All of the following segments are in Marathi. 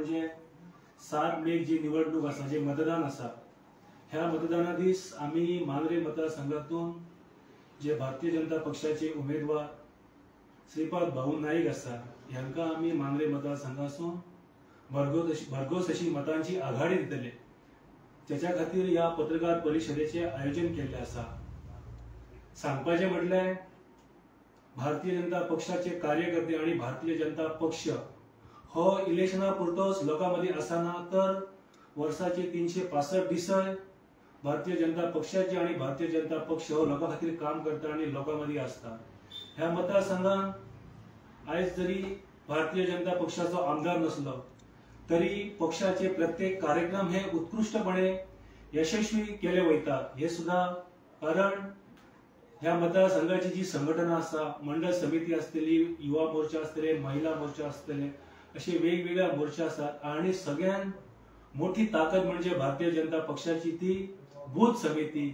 म्हणजे 7 मे जी निवडणूक आसा, जे मतदान आसा, ह्या मतदाना दीस आम्ही मांद्रे मतदारसंघातून जे भारतीय जनता पक्षाचे उमेदवार श्रीपाद भाऊ नाईक आसा, ह्यांका आम्ही मांद्रे मतदारसंघासून भरघोस अशी मतांची आघाडी दितले, त्याच्या खातीर या पत्रकार परिषदेचे आयोजन केले आसा। सांगपाचे म्हटल्यार भारतीय जनता पक्षाचे कार्यकर्ते आणि भारतीय जनता पक्ष हो इलेक्शना पुरतोच लोकांमध्ये आसाना, तर वर्षाचे 365 दीस भारतीय जनता पक्षाचे आणि भारतीय जनता पक्ष हो लोकां खातीर काम करता आणि लोकांमध्ये असता। ह्या मतदारसंघात आयज जरी भारतीय जनता पक्षाचो आमदार नसलो तरी पक्षाचे प्रत्येक कार्यक्रम हे उत्कृष्टपणे यशस्वी केले वयतात। हे सुद्धा कारण ह्या मतदारसंघाची जी संघटना आसा, मंडळ समिती असतली, युवा मोर्चा असतले, महिला मोर्चा असतले, असे वेगवेगळ्या मोर्चा असतात आणि सगळ्यात मोठी ताकद म्हणजे भारतीय जनता पक्षाची ती बूथ समिती।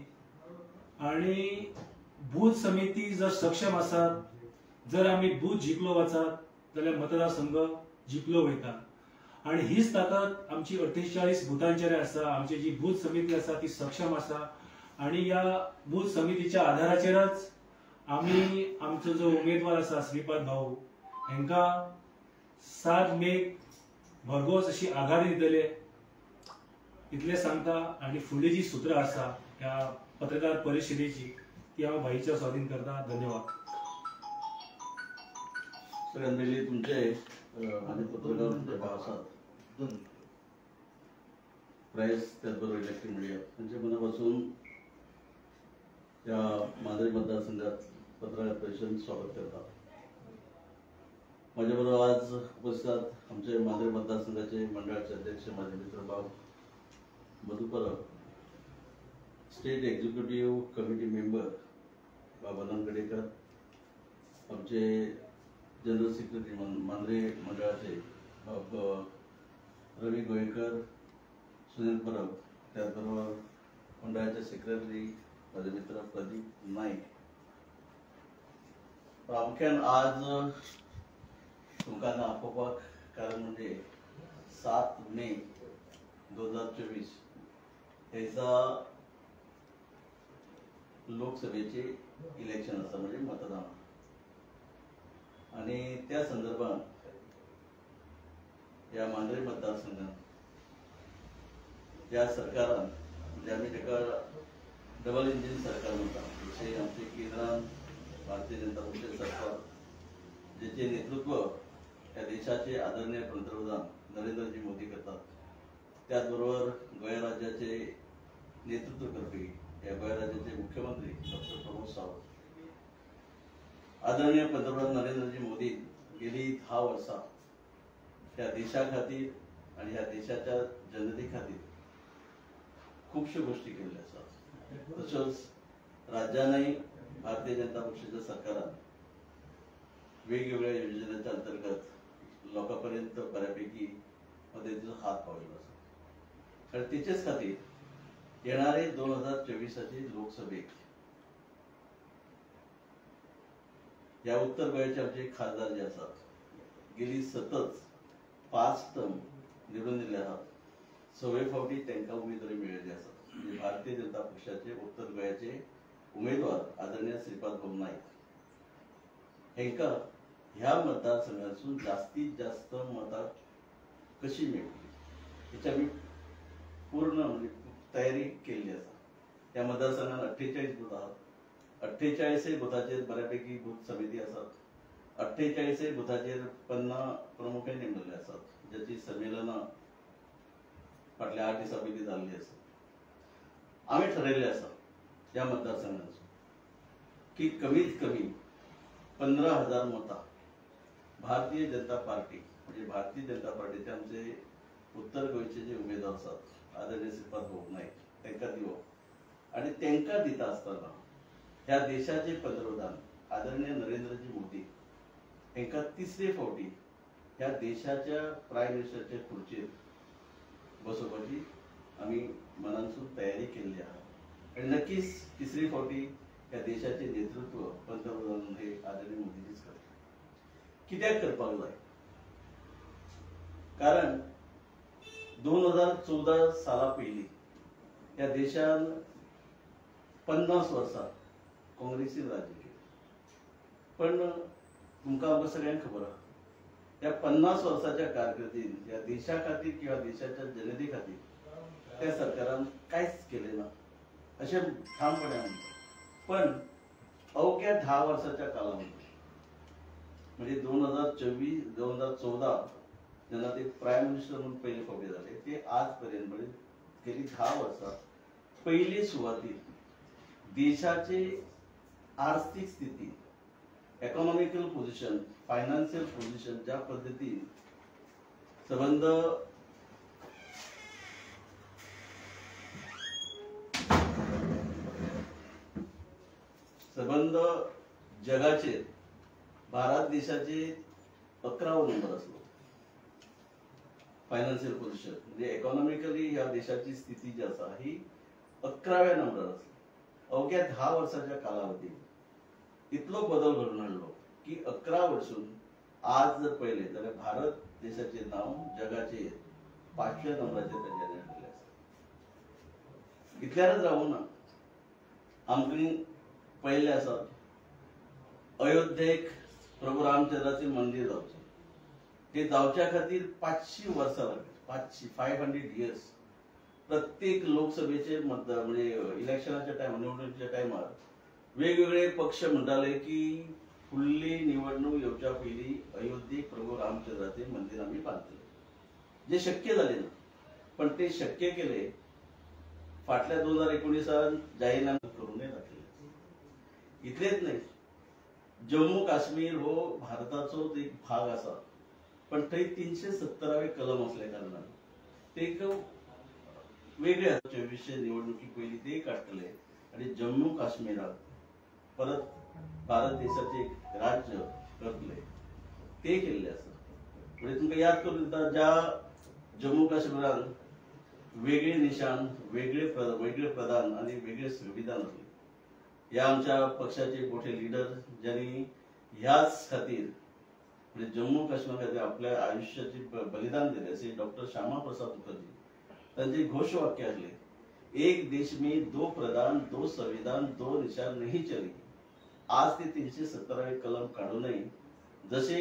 आणि बूथ समिती जर सक्षम असतात, जर आम्ही बूथ जिंकलो वचत जाल्यार मतदारसंघ जिंकलो वयता। आणि हीच ताकद आमची 48 बुथांचेर आसा। आमची जी बूथ समिती आसा ती सक्षम आसा आणि या बूथ समितीच्या आधाराचेरच आम्ही आमचो जो उमेदवार आसा श्रीपाद भाऊ हेंका 7 मे भरघोस अशी आघाडी दितले, इतले सांगता। आणि फुडली जी सूत्र आसा ह्या पत्रकार परिषदेची ती हांव भाईच्या स्वाधीन करता। धन्यवाद। सगळ्यांत पयलीं तुमचे आनी पत्रकार तुमचे भाव आसात, प्रेस त्याचबरोबर इलेक्ट्रॉनिक मिडिया, तांचे मनापासून या मांद्रे मतदारसंघात पत्रकार परिषदेत स्वागत करता। माझ्या बरोबर आज उपस्थित आमचे मांद्रे मतदारसंघाचे मंडळाचे अध्यक्ष माझे मित्र भाऊ Madhu Parab, state executive committee member Baba Nanagadekar, आमचे जनरल सेक्रेटरी मांद्रे मंडळाचे रवी गोयकर, सुनील परब, त्याचबरोबर मंडळाचे सेक्रेटरी माझे मित्र प्रदीप नाईक। प्रामुख्यान आज तुमकां आपोवपाक कारण म्हणजे 7 मे 2024 हेचा लोकसभेचे इलेक्शन आसा, म्हणजे मतदान। आणि त्या संदर्भात या मांद्रे मतदारसंघात ज्या सरकारान, म्हणजे आम्ही ताका डबल इंजिन सरकार म्हणतात, जसे आमचे केंद्रात भारतीय जनता पक्ष सरकार, जेचे नेतृत्व या देशाचे आदरणीय पंतप्रधान नरेंद्रजी मोदी करतात, त्याचबरोबर गोंय राज्याचे नेतृत्व करपी या गोंय राज्याचे मुख्यमंत्री डॉक्टर प्रमोद सावंत, आदरणीय पंतप्रधान नरेंद्रजी मोदी गेली 10 वर्सां ह्या देशा खातीर आणि ह्या देशाच्या जनते खातीर खूपशा गोष्टी केल्ल्यो आसात। तशेंच राज्यानंय भारतीय जनता पक्षाच्या सरकारान वेगवेगळ्या योजनेच्या अंतर्गत लोकांपर्यंत बऱ्यापैकी मदतीचो हात पावयलो आसा। आणि तेचेच खातीर येणारे 2024ची लोकसभेक या उत्तर गोंयचे आमचे खासदार जे आसात गेली सतत 5 टर्म निवडून दिले आहात, 6 फावटी तांकां उमेदवारी मेळिल्ली आसा। म्हणजे भारतीय जनता पक्षाचे उत्तर गोंयचे उमेदवार आदरणीय श्रीपाद भाऊ नाईक हेंका ह्या मतदारसंघातून जास्तीत जास्त मतां कशी मेळटली हेची आमी पूर्ण म्हणजे तयारी केल्ली आसा। त्या मतदारसंघात 48 बूथ आहात, 48 बुथाचेर बऱ्यापैकी बूथ समिती आसात, 48 बुथाचेर 50 प्रमुखांनी नेमलेले आसात, ज्याची संमेलनां फाटल्या 8 दिसां पयलीं जाल्ली आसा। आम्ही ठरयल्लें आसा ह्या मतदारसंघाचो की कमीत कमी 15,000 मतां भारतीय जनता पार्टी, म्हणजे भारतीय जनता पार्टीचे आमचे उत्तर गोंयचे जे उमेदवार आसात आदरणीय श्रीपाद भाऊ नाईक तांकां दिवप। आणि तांकां दिता आसतना ह्या देशाचे पंतप्रधान आदरणीय नरेंद्रजी मोदी हांकां 3रे फावटी ह्या देशाच्या प्रायम मिनिस्टरच्या खुर्चेर बसोवपाची आमी मनानसून तयारी केल्ली आहा। आणि नक्कीच 3री फावटी ह्या देशाचे नेतृत्व पंतप्रधान हे आदरणीय मोदीजीच करतात। कित्याक करपाक जाय? कारण 2014 साला पयलीं या देशान 50 वर्सां काँग्रेसीन राज्य केलें. पण तुमकां आमकां सगळ्यांक खबर आहा या 50 वर्साच्या कारकिर्दीत या देशा खातीर किंवा देशाच्या जनते खातीर त्या सरकारान कांयच केलें ना अशें ठामपणान म्हणटा. पण अवघ्या 10 वर्साच्या कालावधीत म्हणजे 2014 जेन्ना ते प्रायम मिनिस्टर म्हणून पयले फावटी जाले ते आज पर्यंत म्हणजे गेली 10 वर्सां पयली सुवातेर देशाची आर्थिक स्थिती, इकॉनॉमिकल पोझिशन, फायनान्शियल पोझिशन ज्या पद्धतीन संबंध जगाचे भारत देशाचे 11वा नंबर असलो. फायनान्शियल पोझिशन म्हणजे इकॉनॉमिकली या देशाची स्थिती जी आसा ही 11व्या नंबरार आसा. अवघ्या 10 वर्साच्या कालावधीत इतलो बदल घडून हाडलो की 11 वर्सून आज जर पळयलें जाल्यार भारत देशाचे नाव जगाचे 5व्या नंबराचेर ताणें हाडलेलें आसा. इतल्यानच रावूं ना, आमकां पळयल्लें आसा अयोध्येक प्रभू रामचंद्राचें मंदिर जावचें. ते जावच्या खातीर 500 वर्सां लागली. 500 इयर्स. प्रत्येक लोकसभेचे म्हणजे इलेक्शनाच्या टायमार, निवडणुकीच्या टायमार वेगवेगळे पक्ष म्हणटाले की फुडली निवडणूक येवच्या पयलीं अयोध्येक प्रभू रामचंद्राचें मंदिर आमी बांदतले. जे शक्य जालें ना, पण ते शक्य केले फाटल्या 2019 जाहीरनामे करूनय दाखयले. इतलेच न्हय, जम्मू काश्मीर हो भारताचो एक भाग आसा, पण थंय 370वे कलम असल्या कारणान ते वेगळे 2400 निवडणुकी पयलीं ते काडटले आणि जम्मू काश्मीराक परत भारत देशाचे एक राज्य करतले ते केल्ले आसा. म्हणजे तुमकां याद करून दिता ज्या जम्मू काश्मीरान वेगळे निशान, वेगळे प्रधान आणि वेगळे संविधान असले. ह्या आमच्या पक्षाचे मोठे लिडर ज्यांनी ह्याच खातीर म्हणजे जम्मू काश्मीर खातीर आपल्या आयुष्याचे बलिदान दिले असे डॉक्टर श्यामा प्रसाद मुखर्जी तांचे घोषवाक्य आसले, एक देश में 2 प्रधान, 2 संविधान, 2 निशान नहीं चलेगी. आज ते 370वे कलम काढूनही जसे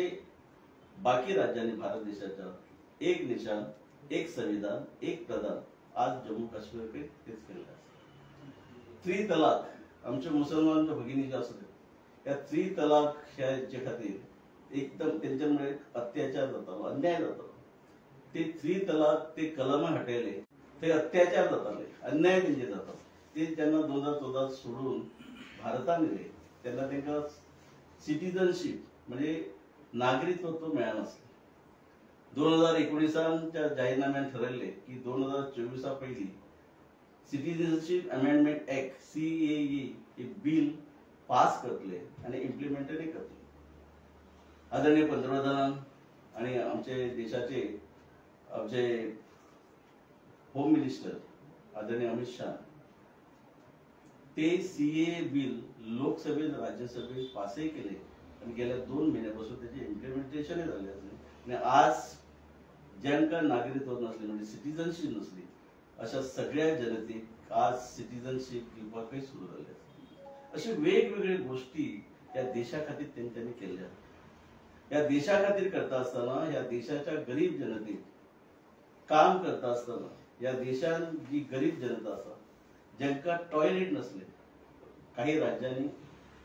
बाकी राज्यांनी भारत देशाच्या एक निशान, एक संविधान, एक प्रधान आज जम्मू काश्मीरकडे तेच केलेलं आहे. 3 तलाक आमच्या मुसलमान भगिनी ज्या असतात या 3 तलाक ह्याचे खातीर एकदम त्यांच्यामुळे अत्याचार जातालो, अन्याय जातालो. ते 3 तलाक ते कलम हटयले ते अत्याचार जाताले, अन्याय तेंचे जाता. ते जेन्ना 2014 सोडून भारतान येले तेन्ना तांकां सिटीजनशीप म्हणजे नागरिकत्व मेळनासलें. 2019च्या जाहीरनाम्यान ठरयल्लें की 2024 पयलीं सिटीजनशीप अमेंडमेंट एक्ट CAA हे बिल पास करतले आणि इम्प्लिमेंटूय करतले. आदरणीय पंतप्रधान आणि आमचे देशाचे आमचे होम मिनिस्टर आदरणीय अमित शाह ते CAA बिल लोकसभेत राज्यसभेत पासही केले आणि गेल्या 2 महिन्यापासून त्याचे इम्प्लिमेंटेशनही झाले असले. आणि आज ज्यांका नागरिकत्व नसले म्हणजे सिटीजनशिप नसली अशा सगळ्या जनतेक आज सिटीजनशिप दिवपाकय सुरू झाले. अशे वेगवेगळे गोष्टी या देशा खातीर तेंच्यांनी केल्या. या देशा खातीर करता असताना या देशाच्या गरीब जनतेक काम करता असताना या देशान जी गरीब जनता आसा ज्यांका टॉयलेट नसले, काही राज्यांनी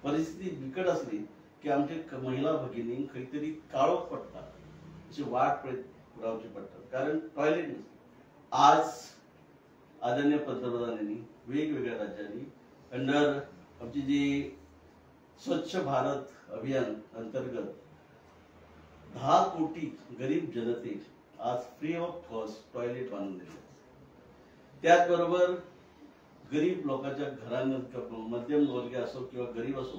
परिस्थिती बिकट असली की आमचे महिला भगिनींक खंय तरी काळोख पडटा अशी वाट पळयत रावची पडटा कारण टॉयलेट नसले. आज आदरणीय पंतप्रधानांनी वेगवेगळ्या राज्यांनी अंडर आमची जी स्वच्छ भारत अभियान अंतर्गत 10 कोटी गरीब जनतेक आज फ्री ऑफ कॉस्ट टॉयलेट बांधून दिले. त्याचबरोबर गरीब लोकांच्या घरांत मध्यम वर्ग असो किंवा गरीब असो,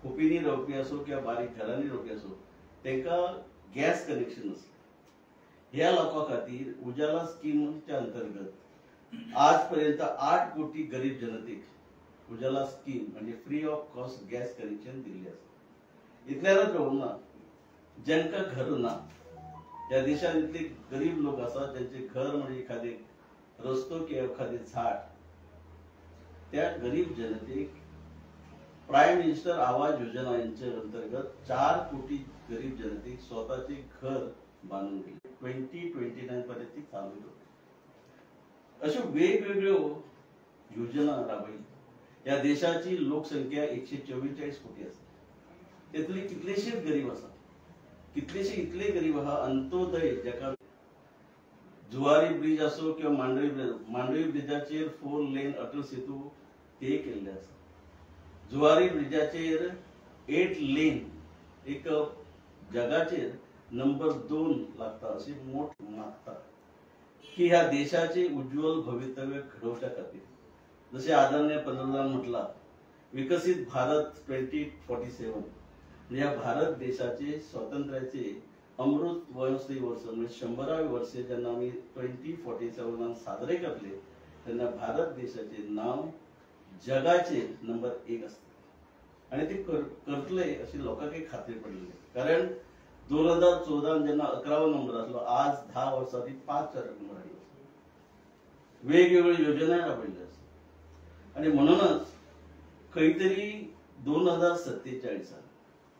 खोपीनी रावपी असो किंवा बारीक घरांनी रावपी असो तांकां गॅस कनेक्शन नसलें. ह्या लोकां खातीर उजाला स्कीमच्या अंतर्गत आजपर्यंत 8 कोटी गरीब जनतेक उजाला स्कीम म्हणजे free of cost gas connection दिल्ले आसा. इतल्यानच रावूंक ना, ज्यांका घर ना त्या देशांतले गरीब लोक असतात ज्यांचे घर म्हणजे एखादे रस्तो किंवा एखादे झाड, त्या गरीब जनतेक प्राईम मिनिस्टर आवास योजना यांच्या अंतर्गत 4 कोटी गरीब जनतेक स्वतःचे घर बांधून दिले. 2029 पर्यंत ती चालू होती. अशा वेगवेगळ्यो योजना राबयली. या देशाची लोकसंख्या 144 कोटी आसा. त्यातले कितलेशेच गरीब आसा, कितलेशे इतले गरीब आहा अंत्योदय जाका जुवारी ब्रिज असो किंवा मांडवी ब्रिजाचेर 4 लेन अटल सेतू ते केल्ले आसा. जुवारी ब्रिजाचेर 8 लेन एक जगाचेर नंबर 2 लागता अशी मोठ मागता की ह्या देशाचे उज्ज्वल भवितव्य घडवच्या खातीर जसे आदरणीय पंतप्रधान म्हटला विकसित भारत 2047 या भारत देशाचे स्वातंत्र्याचे अमृत महोत्सवी वर्ष म्हणजे 100वे वर्षे जेन्ना आम्ही 2047 साजरे करले तेन्ना भारत देशाचे नाव जगाचे नंबर 1 असते आणि ते करतले अशी लोकांक खात्री पडली. कारण 2014 जेन्ना 11वा नंबर असलो, आज 10 वर्सांनी 5 नंबर आयलो. वेगवेगळ्यो योजना राबयल्ल्यो आसा आणि म्हणूनच खंय तरी 2047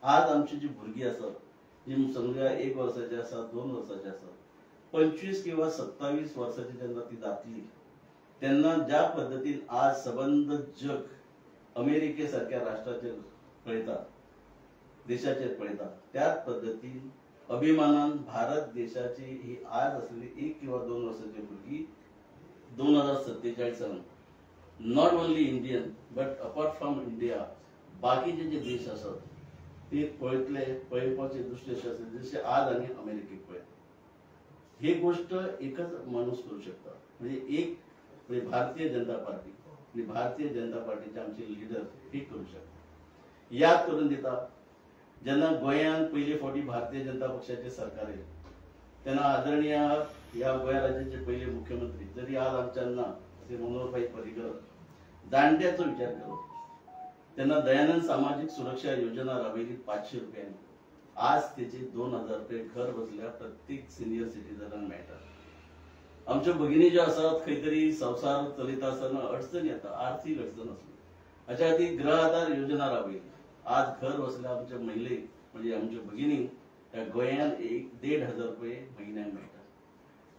आज आमची जी भुरगीं आसात जी समजा 1 वर्साची आसात 2 वर्साची आसात 25 किंवा 27 वर्साची जेन्ना ती जातली तेन्ना ज्या पद्धतीन आज सबंद जग अमेरिके सारख्या राष्ट्राचेर पळयता, देशाचेर पळयता, त्याच पद्धतीन अभिमानान भारत देशाची ही आज असलेली 1 किंवा 2 वर्साची भुरगीं 2047 not only Indian but apart from India बाकीचे जे देश असतात ते पळयपाचे दृश्य असे असते जसे आज आम्ही अमेरिकेक पळयता. ही गोष्ट एकच माणूस करू शकता म्हणजे एक म्हणजे भारतीय जनता पार्टी आणि भारतीय जनता पार्टीचे आमचे लीडर हे करू शकता. याद करून दिता जेन्ना गोंयांत पयले फावटी भारतीय जनता पक्षाचे सरकार येयले तेन्ना आदरणीय या गोंय राज्याचे पहिले मुख्यमंत्री जरी आज आमच्यांना ते मनोहरभाई पर्रीकर जाणट्याचो विचार केलो तेन्ना दयानंद सामाजिक सुरक्षा योजना राबयली 500 रुपयांनी. आज त्याचे 2000 रुपये घर बसल्या प्रत्येक सिनियर सिटीजनांक मेळटा. आमच्यो भगिनी ज्यो आसात खंय तरी संवसार चलयता आसतना अडचण येता, आर्थीक अडचण आसली अशा खातीर गृह आधार योजना राबयली. आज घर बसल्या आमच्या महिलेक म्हणजे आमच्या भगिनीक त्या गोंयांत 1,500 रुपये म्हयन्याक मेळटा.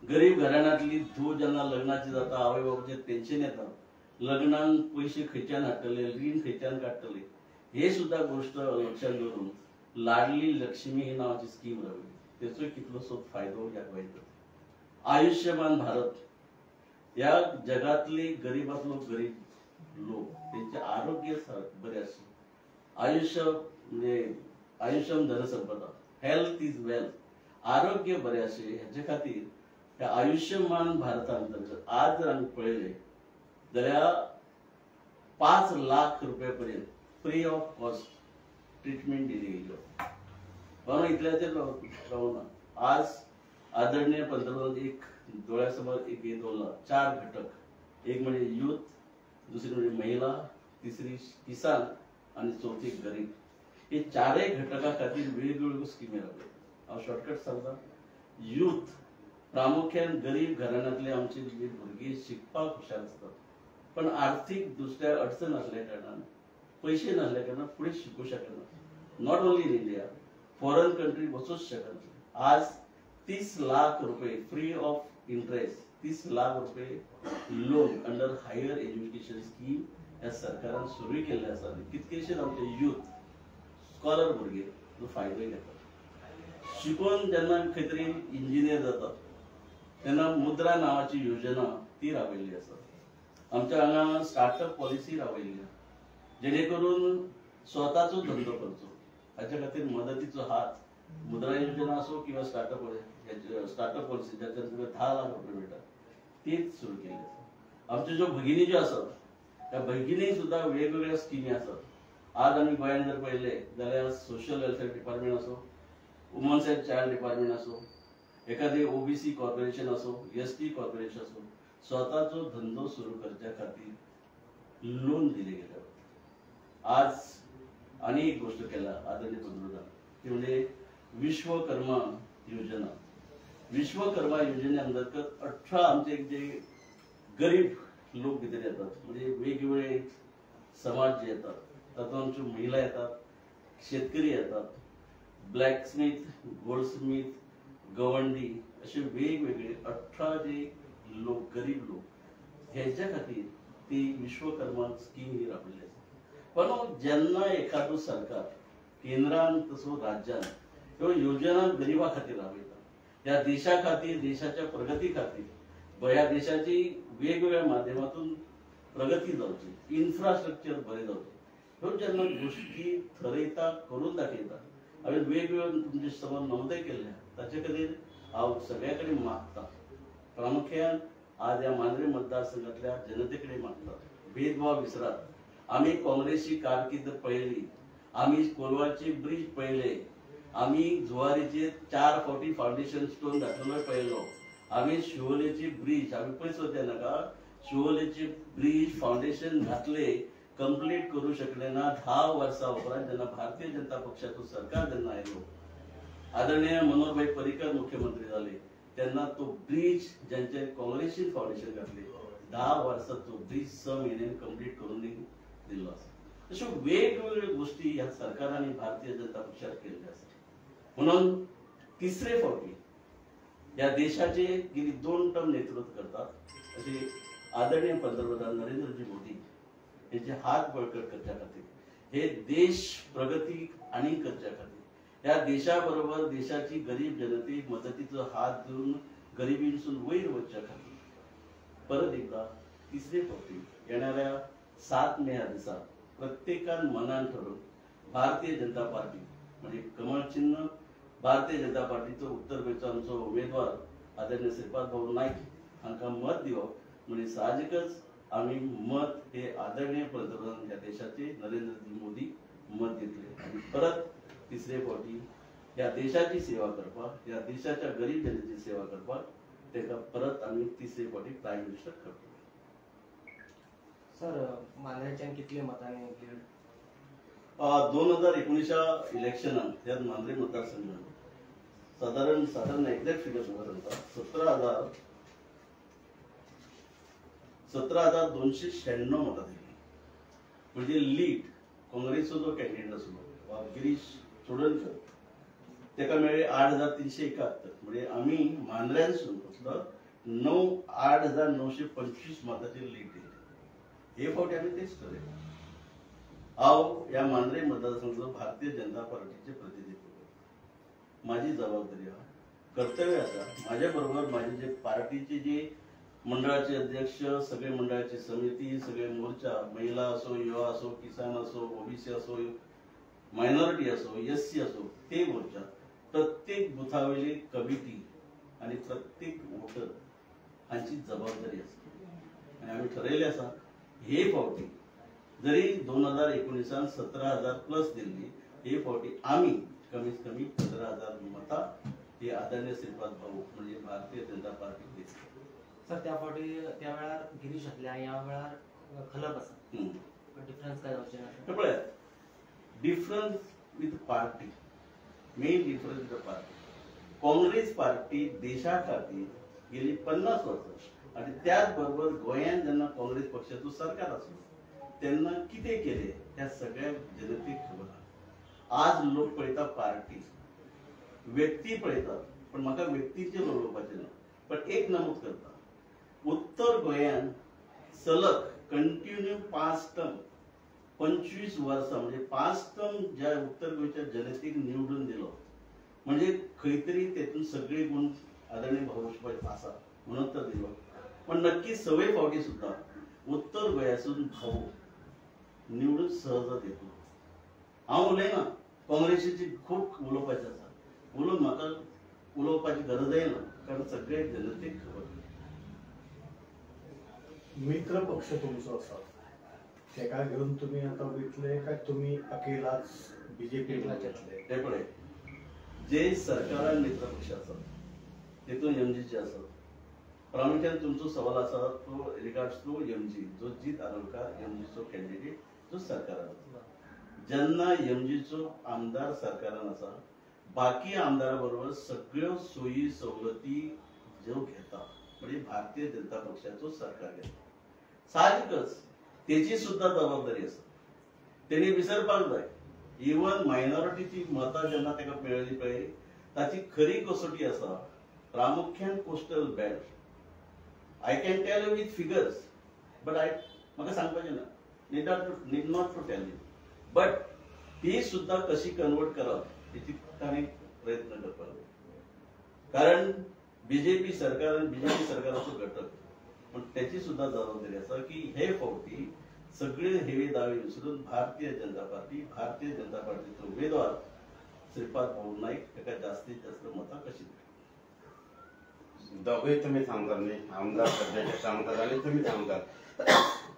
गरीब घराण्यांतली धूव जेन्ना लग्नाची जाता आवय बापूचें टेन्शन येता लग्नाक पयशे खंयच्यान हाडटले, रीण खंयच्यान काडटले हे सुद्धा गोष्ट लक्षात धरून लाडली लक्ष्मी ही नावाची स्कीम राबयली. त्याचो कितलोसो फायदो ह्या गोंयकार. आयुष्यमान भारत या जगातले गरीबातलो गरीब लोक त्यांचे आरोग्य बरे आसचे. आयुष्य म्हणजे आयुष्यम धनसंपदा, हेल्थ इज वेल्थ, आरोग्य बरे आसचे हेचे खातीर त्या आयुष्यमान भारता अंतर्गत आज जर आमी पळयले जाल्यार 5 लाख रुपये पर्यंत फ्री ऑफ कॉस्ट ट्रीटमेंट दिली गेली. म्हणून इतल्याचेर रावना. आज आदरणीय पंतप्रधान एक डोळ्यासमोर एक हे दवरला 4 घटक, एक म्हणजे युथ, दुसरी म्हणजे महिला, तिसरी किसान आणि चौथी गरीब. हे 4 घटका खातीर वेगवेगळ्यो स्किमी राबयतात. हांव शॉर्टकट सांगता. युथ प्रामुख्यान गरीब घराण्यांतले आमचे जे भुरगे शिकपाक हुशार आसतात पण आर्थीक दृश्ट्या अडचण असल्या कारणान पैसे नसल्या कारणान फुडें शिकू शकना. Not only in India, foreign country वचूच शकना. आज 30 लाख रुपये फ्री ऑफ इंटरेस्ट, 30 लाख रुपये loan under higher education scheme या सरकारान सुरू केल्ले आसा. कितकेशेच आमचे युथ स्कॉलर भुरगे तो फायदो घेतात. शिकून जेन्ना खंय तरी इंजिनियर जातात तेन्ना मुद्रा नावाची योजना ती राबयल्ली आसा. आमच्या हांगा स्टार्टअप पॉलिसी राबयल्ली जेणे करून स्वताचो धंदो करचो हाच्या खातीर मदतीचो हात मुद्रा योजना असो किंवा स्टार्टअप पॉलिसी ज्याच्या 10 लाख रुपये मिळतात तीच सुरू केली आसा. आमच्यो ज्यो भगिनी ज्यो आसात त्या भगिनीक सुद्धा वेगवेगळ्या स्किमी आसात. आज आमी गोंयांत जर पळयले जाल्यार सोशल वेलफेअर डिपार्टमेंट असो, वुमन्स एंड चायल्ड डिपार्टमेंट असो, एखादे ओबीसी कॉर्पोरेशन असो, एसटी कॉर्पोरेशन असो, स्वताचो धंदो सुरू करच्या खातीर लोन दिले गेले. आज आणि एक गोष्ट केला आदरणीय पंतप्रधान ती म्हणजे विश्वकर्मा योजना. विश्वकर्मा योजने अंतर्गत 18 आमचे जे गरीब लोक भितर येतात, म्हणजे वेगवेगळे समाज जे येतात, तातूंत महिला येतात, शेतकरी येतात, ब्लॅकस्मिथ, गोल्डस्मिथ, गवंडी असे वेगवेगळे 18 जे लोक गरीब लोक ह्याच्या खातीर ती विश्वकर्मा स्कीम ही राबयल्ली आसा. पण जेन्ना एखादो सरकार केंद्रान तसो राज्यान ह्यो योजना गरिबा खातीर राबयता, ह्या देशा खातीर, देशाच्या प्रगती खातीर, ह्या देशाची वेगवेगळ्या माध्यमातून प्रगती जावची, इन्फ्रास्ट्रक्चर बरें जावचें, ह्यो जेन्ना गोष्टी ठरयता, करून दाखयता, हांवें वेगवेगळ्यो तुमचे समोर नमूदय केल्ल्या, ताचे खातीर हांव सगळ्या कडेन मागता, प्रामुख्यान आज ह्या मांद्रे मतदारसंघातल्या जनते कडेन मागता, भेदभाव विसरात. आमी काँग्रेसची कारकीर्द पळयली, आमी कोलवाचे ब्रिज पळयले, आमी जुवारीचे 4 फावटी फावंडेशन स्टोन घातलेलो पळयलो, आमी शिवोलेचे ब्रिज, आमी पयस वचचे नाका, शिवोलेचे ब्रिज फावंडेशन घातले, कंप्लीट करू शकले ना. 10 वर्सां उपरांत जेन्ना भारतीय जनता पक्षाचो सरकार जेन्ना आयलो, आदरणीय मनोहरभाई पर्रीकर मुख्यमंत्री जाले, तेन्ना तो ब्रिज ज्यांचे काँग्रेसीन फावंडेशन घातले, 10 वर्सांचो ब्रिज 6 म्हयन्यांनी कंप्लीट करून दिल्लो आसा. अश्यो वेगवेगळ्यो गोष्टी ह्या सरकारांनी भारतीय जनता पक्षान केल्ल्यो आसा. म्हणून तिसरे फावटी ह्या देशाचे गेली 2 टर्म नेतृत्व करतात असे आदरणीय पंतप्रधान नरेंद्रजी मोदी यांचे हात बळकट करच्या खातीर, हे देश प्रगती आणि करच्या खातीर, ह्या देशाबरोबर देशाची गरीब जनतेक मदतीचो हात दिवन गरिबीसून वयर वचच्या खातीर परत एकदा तिसरे फावटी येणाऱ्या 7 मे ह्या दिसा प्रत्येकान मनान ठरवून भारतीय जनता पार्टी म्हणजे कमळ चिन्ह, भारतीय जनता पार्टीचो उत्तर गोंयचो आमचो उमेदवार आदरणीय श्रीपाद भाऊ नाईक हांकां मत दिवप. म्हणजे साहजिकच आम्ही मत हे आदरणीय पंतप्रधान या देशाचे नरेंद्रजी मोदी मत दितले आणि परत तिसरे फावटी या देशाची सेवा करपाक, या देशाच्या गरीब जनतेची सेवा करपाक ताका परत आम्ही तिसरे फावटी प्राईम मिनिस्टर करतो. सर, मांद्रेच्यान कितले मतांनी लीड? 2019 इलेक्शनात त्या मांद्रे मतदारसंघात साधारण एक्झॅक्ट फिगर सांगता 17,296 मतां दिली. म्हणजे लीड काँग्रेसचो जो कॅन्डिडेट आसलो गिरीश चोडणकर ताका मेळ्ळे 8,371. म्हणजे आमी मांद्र्यांसून फक्त 8,925 मतांचेर लीड दिली. हे फावटी आमी तेच ठरयलें. हांव ह्या मांद्रे मतदारसंघाचो भारतीय जनता पार्टीचे प्रतिनिधित्व करता. माझी जबाबदारी आहा, कर्तव्य आसा. माझ्या बरोबर माझे जे पार्टीचे जे मंडळाचे अध्यक्ष, सगळे मंडळाची समिती, सगळे मोर्चा, महिला असो, युवा असो, किसान असो, ओबीसी असो, मायनॉरिटी असो, एससी असो, ते मोर्चा, प्रत्येक बुथावयली कमिटी आणि प्रत्येक वोटर हांची जबाबदारी आसा. आणि आमी ठरयलें आसा हे फावटी जरी 2019 17,000 प्लस दिल्ली, हे फावटी आमी कमीत कमी 15,000 मतां ही आदरणीय श्रीपाद भाऊ म्हणजे भारतीय जनता पार्टी दिली. सर, त्या फावटी त्या वेळार गिरीश आसले आणि या वेळार खलप आसा. डिफरन्स काय जावचे ना? पळयात, difference with party, main difference with party. Congress party देशा खातीर गेली 50 वर्सां आणि त्याच बरोबर गोंयांत जेन्ना काँग्रेस पक्षाचो सरकार आसलो तेन्ना कितें केलें ह्या सगळ्या जनतेक खबर आहा. आज लोक पळयता पार्टी, व्यक्ती पळयतात, पण म्हाका व्यक्तीचेर उलोवपाचें ना. पण एक नमूद करता, उत्तर गोंयांत सलग कंटिन्यू 5 टर्म 25 वर्सां म्हणजे 5 टर्म ज्या उत्तर गोंयच्या जनतेक निवडून दिलो, म्हणजे खंय तरी तेतून सगळे गुण आदरणीय भाऊ आसा म्हणून तर दिलो. पण नक्की 6 फावटी सुद्धा उत्तर गोंयासून भाऊ निवडून सहजच येतो. हांव उलयना, काँग्रेसीची खूब उलोवपाचें आसा, उलोवन म्हाका उलोवपाची गरजय ना, कारण सगळे जनतेक खबर. मित्र पक्ष तुमचो आसा, तेका घेवन तुम्ही आता वयतले काय तुम्ही अकेलाच बीजेपीला येतले? ते पळय, जे सरकारान मित्र पक्ष आसात तेतून एमजीचे आसात. प्रामुख्यान तुमचो सवाल आसा तो रिगार्ड्स टू एमजी, जो जीत आरोलकार एमजीचो कॅन्डिडेट जो सरकारान आसा. जेन्ना एमजीचो आमदार सरकारान आसा, बाकी आमदाराबरोबर सगळ्यो सोयी सवलती जो घेता म्हणजे भारतीय जनता पक्षाचो सरकार घेता. साहजिकच त्याची सुद्धा जबाबदारी आसा. त्यांनी विसरपाक जाय इवन मायनॉरिटीची मतां जेन्ना ताका मेळ्ळी पळय ताची खरी कसोटी आसा प्रामुख्यान coastal belt. I can tell you with figures but म्हाका सांगपाचें ना. Need not to tell you but ती सुद्धा कशी कन्वर्ट करप हेची ताणें प्रयत्न करपाक जाय. कारण बीजेपी सरकार आणि बीजेपी सरकाराचो घटक पण त्याची सुद्धा जबाबदारी आसा की हे फावटी सगळे हेवे दावे विसरून भारतीय जनता पार्टीचो उमेदवार श्रीपाद भाऊ नाईक ताका जास्तीत जास्त मतां कशी दोघे तुम्ही सांगतात न्ही आमदार सध्याचे सांगतात आणि तुम्ही सांगतात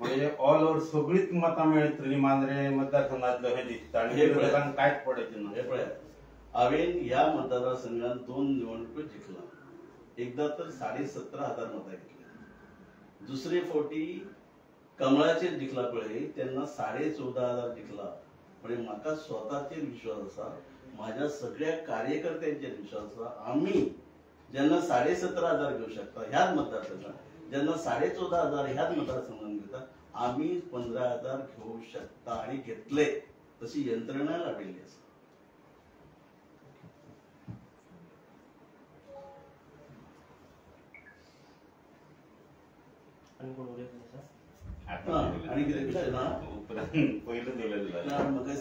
म्हणजे ऑल ओव्हर सगळीच मतां मेळटली मांद्रे मतदारसंघातलं हे दिसता आणि विरोधकांक कांयच पडचे ना. हे पळयात हांवेन ह्या मतदारसंघात 2 निवडणुको जिखला. एकदा तर 17,500 मतां घेतली. दुसरे फावटी कमळाचेर जिखला पळय तेन्ना 14,500 जिखला. म्हणजे म्हाका स्वताचेर विश्वास आसा माझ्या सगळ्या कार्यकर्त्यांचेर विश्वास आसा. आम्ही जेन्ना 17,500 घेऊ शकता ह्याच मतदारसंघात जेन्ना 14,500 ह्याच मतदारसंघात घेतात आम्ही 15,000 घेऊ शकता आणि घेतले तशी यंत्रणा लावलेली आसा. आणि कोण उलयता सर? आता आणि कितें विशय ना पयलीं दिलेलं म्हाका